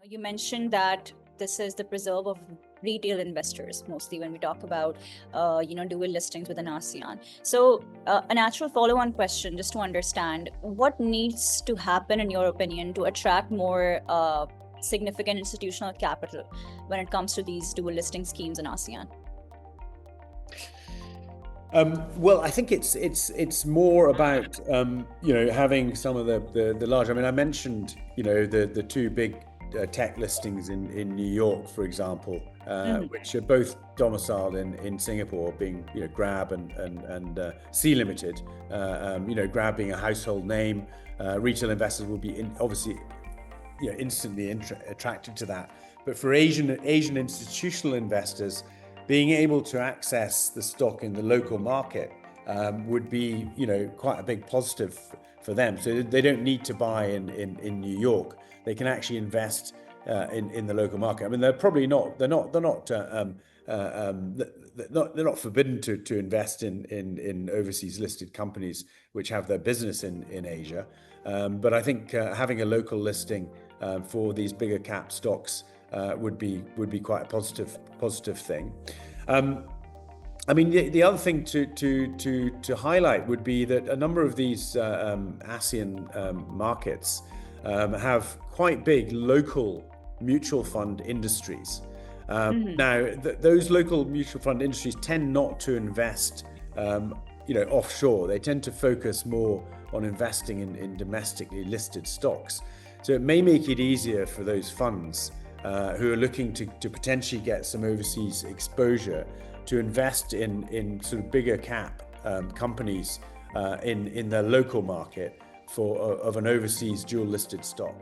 You mentioned that this is the preserve of retail investors, mostly when we talk about, dual listings within ASEAN. So a natural follow-on question, just to understand, what needs to happen, in your opinion, to attract more significant institutional capital when it comes to these dual listing schemes in ASEAN? Well, I think it's more about having some of the large. I mean, I mentioned the two big tech listings in New York, for example, which are both domiciled in Singapore, being Grab and C Limited. Grab being a household name, retail investors will be obviously instantly attracted to that. But for Asian institutional investors, being able to access the stock in the local market would be, quite a big positive for them. So they don't need to buy in New York. They can actually invest in the local market. I mean, they're not forbidden to invest in overseas listed companies which have their business in Asia. But I think having a local listing for these bigger cap stocks would be quite a positive thing. I mean, the other thing to highlight would be that a number of these ASEAN markets have quite big local mutual fund industries. Now, those local mutual fund industries tend not to invest, offshore. They tend to focus more on investing in domestically listed stocks. So it may make it easier for those funds who are looking to potentially get some overseas exposure to invest in sort of bigger cap companies in their local market of an overseas dual listed stock.